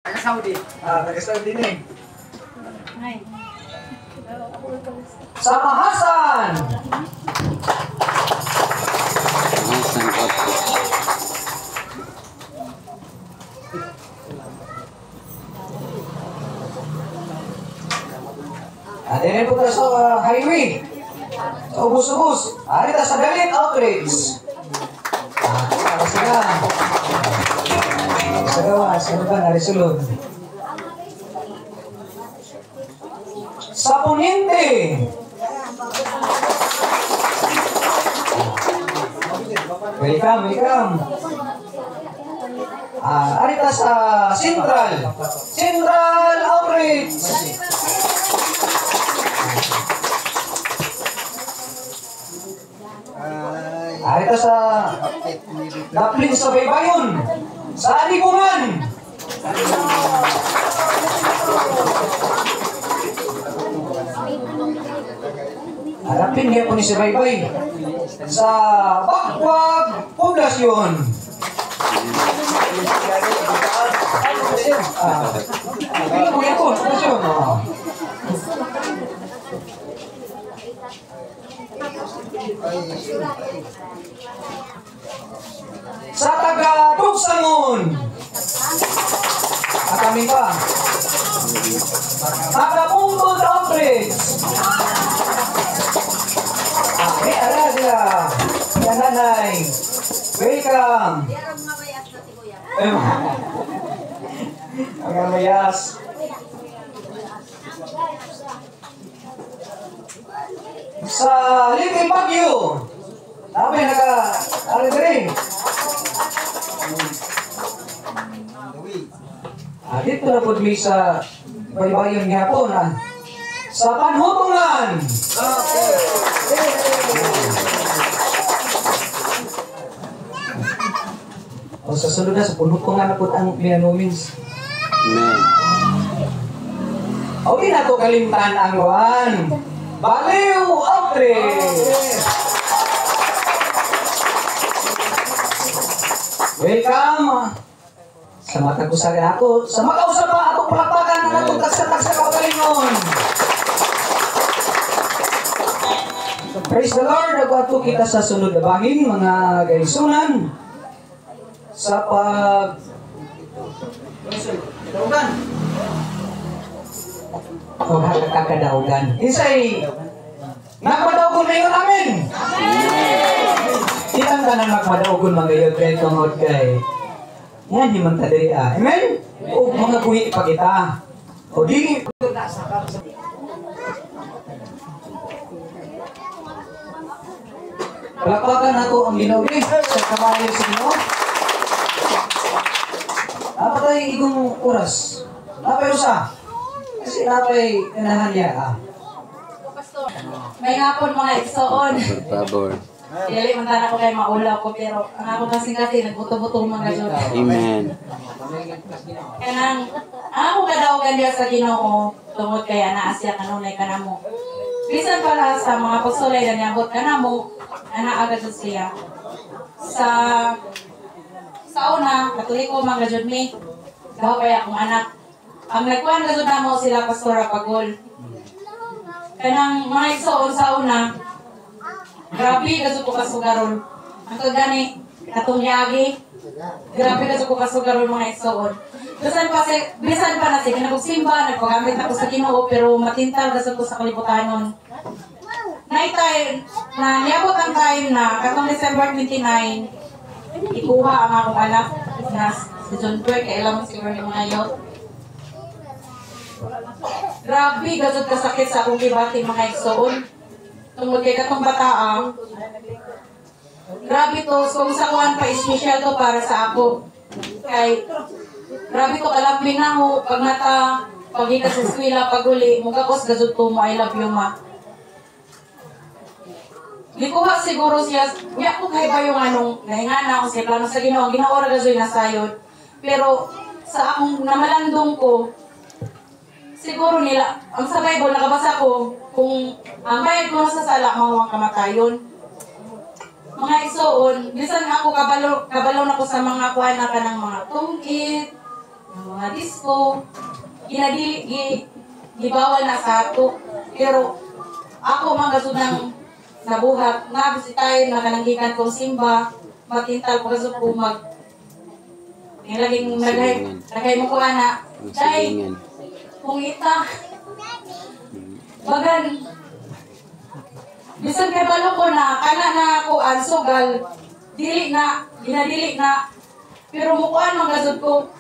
Taga-Saudi. Taga-Saudi na eh. Ay. Samahasan! Samahasan Outreach. Ayan po tayo sa highway. Sa ubus-ubus. Ari tayo sa Galit Outreach. Sila. Sa gawa, sino ba narisulod? Sa Poniente. Welcome, welcome. Ari tayo sa Central. Central Outreach. Ito sa Daplin sa Baybayon, sa Aligungan. Daplin niya po ni si Baybay sa Bakwag Poblasyon. Ano po yan po? Poblasyon. Sa taga-Buksangon. At kami pa. Taga-Bungtod Outreach. May ala sila. Yan nanay. Welcome. Mga mayas. Sa Little Baguio. Dami naka-alagrin. Dito na po sa Baybayon Hapon. Sa Panhutungan. O sa sunod na, sa Panhutungan na po ang Minanumins. Amen. O di na ito kalimtan ang Juan. Baliw Outreach. Welcome. Sa matag-usagan ako. Sa makausap pa atong palakpakan na natong taksa-taksa kaugalingon. Praise the Lord. Nagwato kita sa sunod na bahin, mga gaisunan. Sa Daugan. O kakadaugan. Isay, nagmadaugon na yun namin. Kitang ka na nagmadaugon mga yun kay tungod kay. Yan, himan tadiri Amen? O mga buhi pa kita. O di. Palakpakan ako ang ginawin sa kamayo sa Ginoo. Apa tayo igong oras? Napay usa. Kasi napay kanahan niya. May hapon mga igsoon. Por favor. Dili man tana ko kay maulaw ko pero ang ako kasi nagbuto-buto mga jud. Amen. Kanang ako kadawgan diya sa Ginoo tungod kay ana asya kanunay kanamo. Bisan para sa mga apostolay na niabot kanamo ana agad siya. Sa una katoliko mga jud mi. Daw kaya akong anak. Ang nagkuhan na jud namo sila Pastora Pagol. Kanang mga igsoon sa una grabe kasi ko kasugaron. Ang kagani, katong yagi. Grabe kasi ko kasugaron mga igsoon. Bisan pa na sige, nagsimba, nagpagamit ako sa Ginoo, pero matintal kasi ko sa kalibutanon. Niyabot ang time na, katong December 29, ikuha ang akong anak na si John Burke, kailangan siguro yung mga yot. Grabe, gazot kasakit sa akong gibati mga igsoon. Tungkol kay katong bataang, grabe to, kung sa kuhan pa, special to para sa ako. Kay, grabe to, kalambing na ho, pag pagika sa eskwela, paguli, mugakos gazot to mo, I love you ma. Likuha siguro siya, uyak ko kayo ba yung anong, nahingana ako siya, plano sa Ginoo, ginaora gazoy na sayod. Pero, sa akong namalandong ko, siguro nila, ang sa Bible, nakabasa ko, kung ang bayad ko sa sala, mawang kamatayon. Mga igsoon, bisan ako kabalo na ko sa mga kuha na ka ng mga tungkit, ng mga disco, gibawal na sa ato. Pero ako mga sunang nabuhat, nabisitahin, nakananggikan kong simba, matintal ko kasi po laging nagay mo ko ana, dahil kung ita, bagan, bisan kay balo ko na, kana na ako sugal, ginadili na, pero mukuan magasod ko,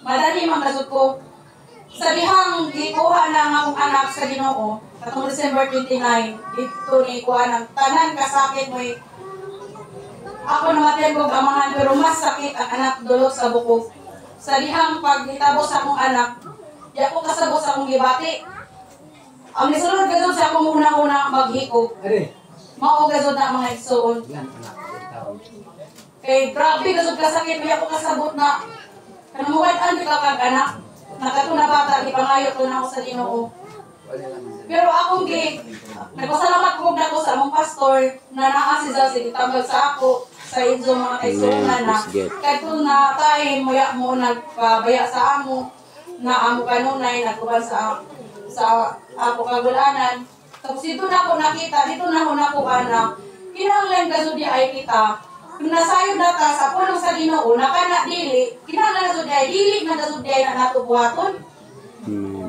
madali magasod ko, sa dihang gikuha na ng akong anak sa Ginoo, katong December 29, dito ni kuha ng tanan kasakit mo ako namatay kong amahan, pero mas sakit ang anak dulot sa buko. Sa dihang paghitabo sa akong anak, di ako kasabot sa akong gibati. Ang nisunod gazod sa akong una-una maghikog. Mao gazod na mga igsoon. Kay grabe gazod kasakit, di ako kasabot na kanamuwad-an di ka kag-anak. Nakatuna bata, ipangayo ko na ako sa Ginoo. Pero akong nagpasalamat ko na ako sa among pastor na naasiza si tambal sa ako sa inyo mga kaisunan na kahit kung na tayo maya mo nagpabaya sa amo na amo kanunay nagkuban sa ako kagulanan. Tapos dito na ako nakita, dito na ako nakuha kinahanglan kasud di ay kita kung nasayod na ta sa pulong sa Ginoo nakana dili kinahanglan kasud di ay dili na kasud di ay na nato buhaton.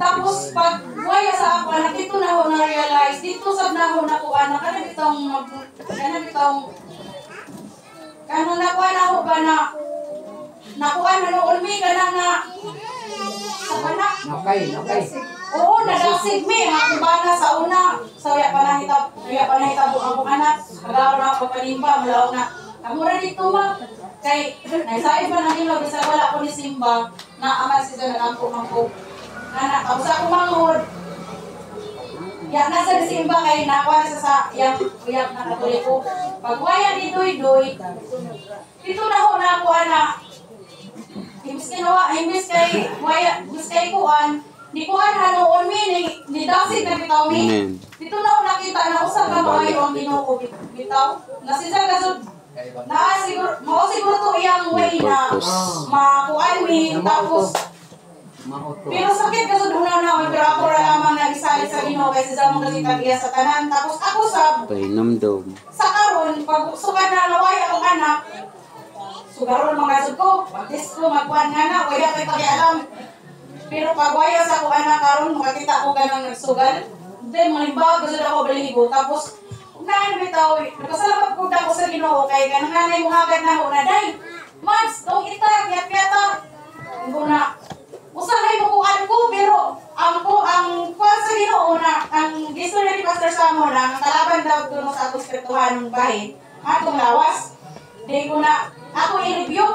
Tapos pag waya sa ako anak dito na ako na-realize dito sa na ako nakuha na kanang kanang nakuha na ako ba na nakuha na noon may kanang na sa anak Okay. oo nadasig may ako ba na sa una sa waya pa nahitabo ang anak agaro na ako panimba malaw na kamura dito ma kay naisayod pa na nilo bisa wala ko ni Simba na ama siya nagampo-mangko anak, tapos ako manghod. Yan, nasa Simba kay nakuha sa yang uyak na katoliko. Pag waya ni Doy, dito na ako nakuha na imbis kay waya, imbis kay kuan, di kuan hanoon ni dasit na bitaw mi. Dito na ako nakita na usap ka maayo ang Ginoo ko bitaw. Nasisa gasod mao siguro to iyang way na makuan mi tapos pero sakit kasi una na pero ako lamang nagisali sa Ginoo kasi sa mga kasi tagiya sa tanan tapos ako sa karon pag sugan na naway akong anak sugaron mga sud ko disco magkuan nga na wala kay pakialam pero pag waya sa akong anak karon makakita ko ganang nagsugal then malimbawa gusto ako baligo tapos naan bitaw nagpasalamat ko dako sa Ginoo kay kanang nanay mo hagad na ho na day mas dong ita piyata nguna usahay mo kuan ko pero ang kuan sa Ginoo na ang gusto ni Pastor Samo na ang kalaban daw kuno sa atong spirituhan ng bahin atong lawas di ko na ako i-review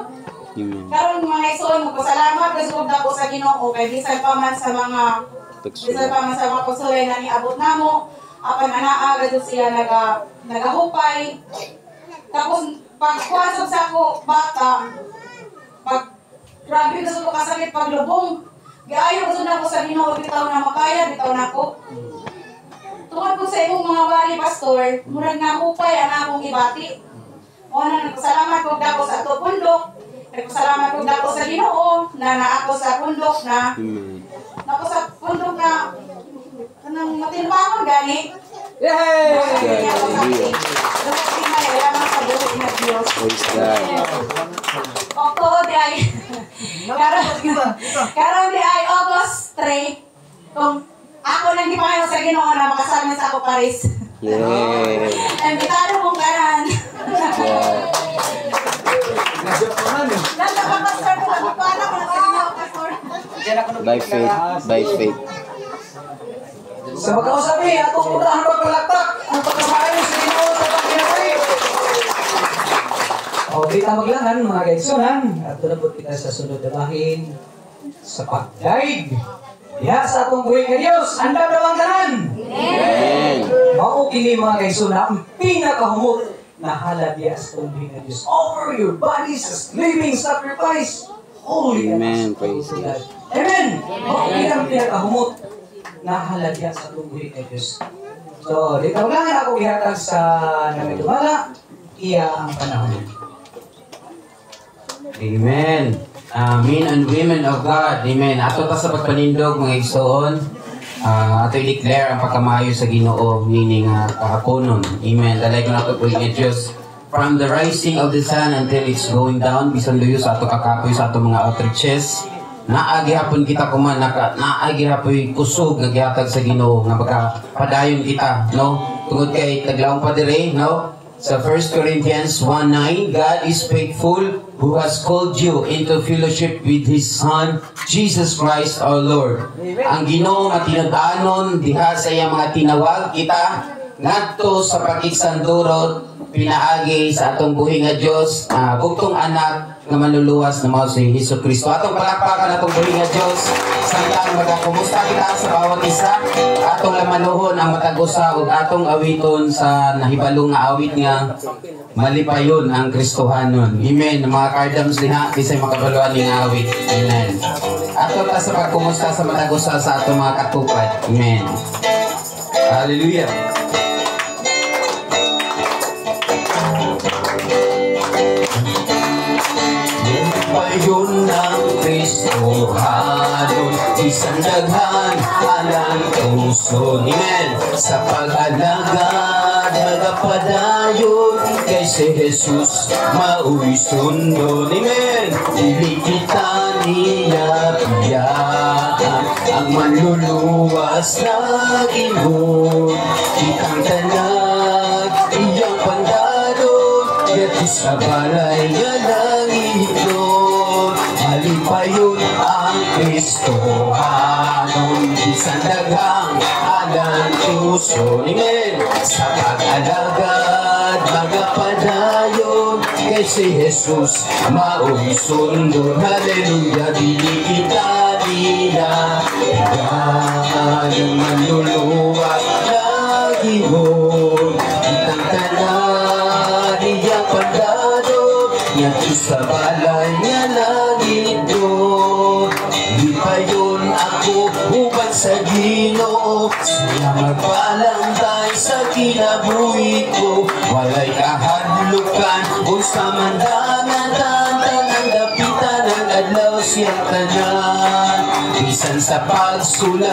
karon mga igsoon mo pasalamat kasi ug dako sa Ginoo kay bisan pa man sa mga konsulay na niabot namo apan anaa gadto siya nagahupay tapos pag kuan sa ako bata pag grabe gusto ko kasakit paglubong. Giayo gusto na ko sa Ginoo bitaw na makaya bitaw na ko. Tungod ko sa imong mga bali pastor, murag nga upay ang akong ibati. O na nagpasalamat ko dako sa ato pundok. Nagpasalamat ko dako sa Ginoo na naako sa pundok na. Nako sa pundok na kanang matinbangon gani. Yay! Praise God. Okto di ay karon di ay August 3 kung ako nang gipayo sa Ginoo na makasama sa ako Paris. Yeah. Imbitado kong kanan. Yeah. Nasa ka pastor ko nagpapala ko na sa Ginoo pastor. By faith. Sa pagkausabi, atong unahan pagpalakpak ang pagkamaayos sa Ginoo sa pagkinasay. O, kita maglangan mga kaigsunan at tulabot kita sa sunod na bahin sa pagdaig. Diha sa atong buhay ka Diyos, anda daw ang tanan. Amen. Mao kini mga kaigsunan, ang pinakahumot na halabya sa atong buhay ka Diyos. Offer your bodies as living sacrifice. Holy Amen. and Praise God. Amen. Mao kini ang pinakahumot na halagya sa tubuhi kay Diyos. So, dito lang ako ihatag sa namidumala, iya ang panahon. Amen. Men and women of God. Amen. Ato ta sa pagpanindog mga igsoon. Ato i-declare ang pagkamayo sa Ginoo meaning kahaponon. Amen. Dalay ko na ito po nga Diyos. From the rising of the sun until it's going down, bisan luyo sa ato kakapoy sa ato mga outreaches. Naagi hapon kita kuman, naagi hapon kusog nga gihatag sa Ginoo nga padayon kita, no? Tungod kay taglaong pa dire, no? Sa 1 Corinthians 1:9, God is faithful who has called you into fellowship with His Son, Jesus Christ our Lord. Ang Ginoo matinod-anon diha sa iyang mga tinawag kita ngadto sa pakigsandurot pinaagi sa atong buhi nga Dios, bugtong anak nga manluluwas na mao si Hesukristo. Atong palakpakan atong buhi nga Dios. Samtang magakumusta kita sa bawat isa, atong lamanuhon ang matag usa ug atong awiton sa nahibalong nga awit nga malipayon ang Kristohanon. Amen. Mga cardams diha bisay makabaluan ning awit. Amen. Ato ta sa pagkumusta sa matag usa sa atong mga katupad. Amen. Hallelujah. Payon ng Kristohanon, isang daghan alang puso. Amen. Sa pag-alagad, nagapadayon kay si Jesus, mauwi sundon. Amen. Dili kita niyapiyaan ang manluluwas na Ginoo. Kitang tanag, iyang pandalo, yato sa balay nga langit. Malipayon ang Kristohanon, isang daghang alang puso. Amen. Sa pag-alagad, magapadayon kay si Jesus, mao'y sundon. Hallelujah. Dili kita nila ang manluluwas na Ginoo. Kitang tanan iyang pandalo, yato sa balay nga langit doon. Di pa yun ako uban sa Ginoo, siya magpalantay sa kinabuhi ko. Walay kahadlukan unsa man dangan tanang dapitan ang adlaw siyang tanan. Bisan sa pagsulat